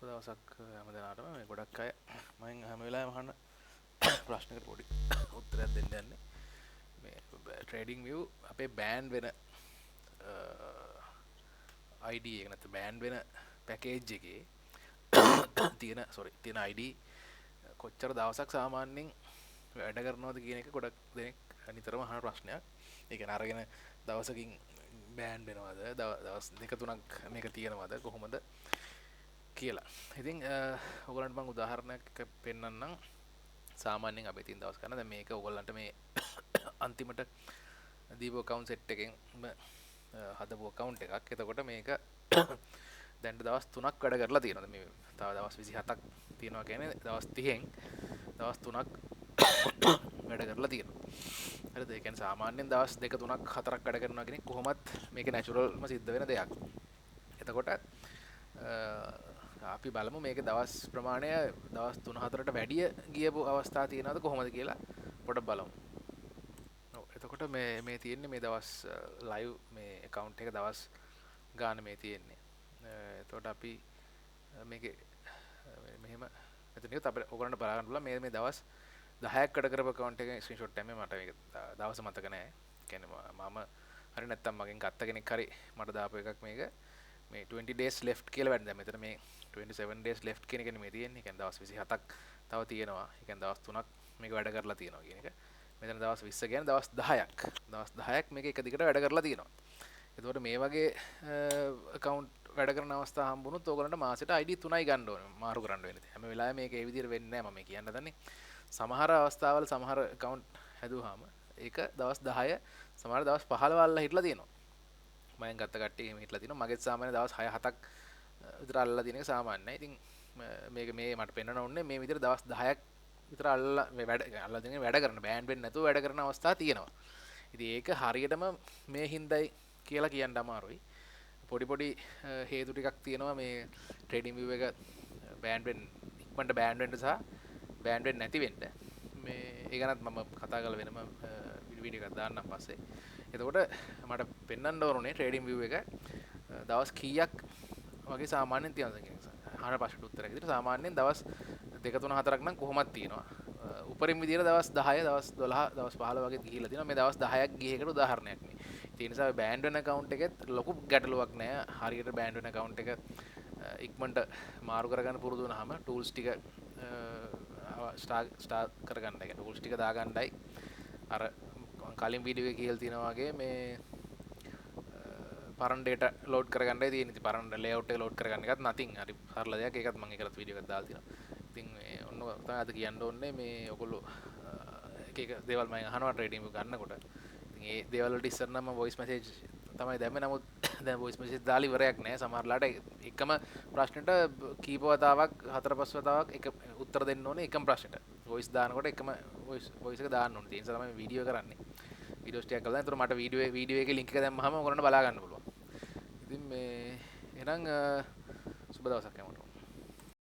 දවසක් හැමදෙනාටම මේ ගොඩක් අය මම හැම වෙලාවෙම අහන ප්‍රශ්නකට පොඩි උත්තරයක් දෙන්න යන්නේ මේ ට්‍රේඩින් view අපේ බෑන් වෙන ID එක නැත්නම් බෑන් වෙන පැකේජ් එකේ තියෙන ID කොච්චර දවසක් සාමාන්‍යයෙන් වැඩ කරනවද කියන එක ගොඩක් දෙනෙක් නිතරම අහන ප්‍රශ්නයක්. ඒ කියන්නේ අරගෙන දවසකින් බෑන් වෙනවද දවස් දෙක තුනක් මේක තියෙනවද කොහොමද කියලා. ඉතින් ඔයගලන්ට මම උදාහරණයක් පෙන්නන්නම්. සාමාන්‍යයෙන් අපි තින් දවස් ගන්න දැන් මේක ඔයගලන්ට මේ අන්තිමට දීපු account set එකෙන් හදපු account එකක්. එතකොට මේක දැන් දවස් 3ක් වැඩ කරලා තියෙනවා. මේ තව දවස් 27ක් තියෙනවා කියන්නේ දවස් 30න් දවස් 3ක් වැඩ කරලා තියෙනවා. හරිද? ඒ කියන්නේ සාමාන්‍යයෙන් දවස් 2 3ක් 4ක් වැඩ කරනවා කියන්නේ කොහොමත් මේක නැචරල්ම සිද්ධ වෙන දෙයක්. එතකොට අපි බලමු මේක දවස් ප්‍රමාණය දවස් 3-4ට වැඩිය ගියපු අවස්ථා තියෙනවද කොහොමද කියලා පොඩ්ඩක් බලමු. ඔව් එතකොට මේ තියෙන්නේ මේ දවස් ලයිව් මේ account එක දවස් ගාන මේ තියෙන්නේ. එතකොට අපි මේකේ මෙහෙම මෙතන ඉවත් අපිට ඔයගොල්ලන්ට බලා ගන්න පුළුවන් මේ දවස් 10ක් වැඩ කරපු account එකේ screenshot එක මට මේක දවස් මතක නැහැ. කියන්නේ මම හරි නැත්තම් මගෙන් ගත්ත කෙනෙක් හරි මට දාපු එකක් මේක මේ 20 days left කියලා වැඩ දැන් මෙතන මේ 27 days left කියන එකනේ මේ තියෙන්නේ. කියන්නේ දවස් 27ක් තව තියෙනවා. ඒ කියන්නේ දවස් 3ක් මේක වැඩ කරලා තියෙනවා කියන එක. මෙතන දවස් 20 කියන්නේ දවස් 10ක්. දවස් 10ක් මේක එක දිගට වැඩ කරලා තියෙනවා. එතකොට මේ වගේ account වැඩ කරන අවස්ථා හම්බුනොත් ඕගලන්ට මාසෙට ID 3යි ගන්න ඕනේ. මාරු කරන්න වෙන්නේ. හැම වෙලාවෙම මේක ඒ විදිහට වෙන්නේ නැහැ මම කියන්න දන්නේ. සමහර අවස්ථාවල සමහර account හැදුවාම ඒක දවස් 10 සමහර දවස් 15 වල්ලා හිටලා තියෙනවා. මම ගත්ත කට්ටිය එහෙම හිටලා තිනවා. මගෙත් සාමාන්‍ය දවස් 6-7ක් විතර අල්ලලා තියෙන එක සාමාන්‍යයි. ඉතින් මේක මේ මට පෙන්වන්න ඕනේ මේ විදිහට දවස් 10ක් විතර අල්ලලා මේ අල්ලලා තියෙන වැඩ කරන බෑන්ඩ් වෙන්නේ නැතුව වැඩ කරන අවස්ථා තියෙනවා. ඉතින් ඒක හරියටම මේ හින්දායි කියලා කියන්න අමාරුයි. පොඩි හේතු ටිකක් තියෙනවා මේ ට්‍රේඩින් view එක බෑන්ඩ් වෙන්න ඉක්මනට බෑන්ඩ් වෙන්න සහ බෑන්ඩ් වෙන්නේ නැති වෙන්න. මේ ඒ ගැනත් මම කතා කරලා වෙනම වීඩියෝ එකක් දාන්නම් පස්සේ. එතකොට මට පෙන්වන්න ඕනේ ට්‍රේඩින් view එක දවස් කීයක් වගේ සාමාන්‍යයෙන් තියෙනවද කියන එක. අහන ප්‍රශ්නට උත්තරයක් විදිහට සාමාන්‍යයෙන් දවස් 2 3 4ක් නම් කොහොමද තියෙනවා. උපරිම විදිහට දවස් 10 දවස් 12 දවස් 15 වගේ ගිහිලා තියෙනවා. මේ දවස් 10ක් ගිය එකට උදාහරණයක් මේ. ඒ නිසා බෑන්ඩ් වෙන account එකෙත් ලොකු ගැටලුවක් නැහැ. හරියට බෑන්ඩ් වෙන account එක ඉක්මනට මාරු කරගන්න පුරුදු වුණාම tools ටික ස්ටාර්ට් කරගන්න. ඒ කියන්නේ tools ටික දාගන්නයි අර කලින් වීඩියෝ එකේ කියලා තියෙනා වගේ මේ පරණ data load කරගන්නයි තියෙන්නේ. ඉතින් පරණ layout එක load කරගන්න එකත් nothing. හරි සරල දෙයක්. ඒකත් මම ඒකලත් වීඩියෝ එකක් දාලා තියෙනවා. ඉතින් මේ ඔන්න තමයි අද කියන්න ඕනේ මේ ඔයගොල්ලෝ එක දේවල් මම අහනවා ට්‍රේඩින් එක ගන්නකොට. ඉතින් ඒ දේවල් වලට ඉස්සර නම් මම voice message තමයි දැම්මේ. නමුත් දැන් voice message දාලා ඉවරයක් නැහැ. සමහරලාට එකම ප්‍රශ්නෙට කීප වතාවක් 4-5 වතාවක් එක උත්තර දෙන්න ඕනේ එකම ප්‍රශ්නෙට. voice දානකොට එකම voice එක දාන්න ඕනේ. ඒ නිසා තමයි වීඩියෝ කරන්නේ. වීඩියෝස් ටිකක් කළා. ඒතර මට වීඩියෝ එකේ link එක දැම්මහම ඔයගොල්ලන්ට බලා ගන්න පුළුවන්. ඉතින් මේ එහෙනම් සුබ දවසක් හැමෝටම.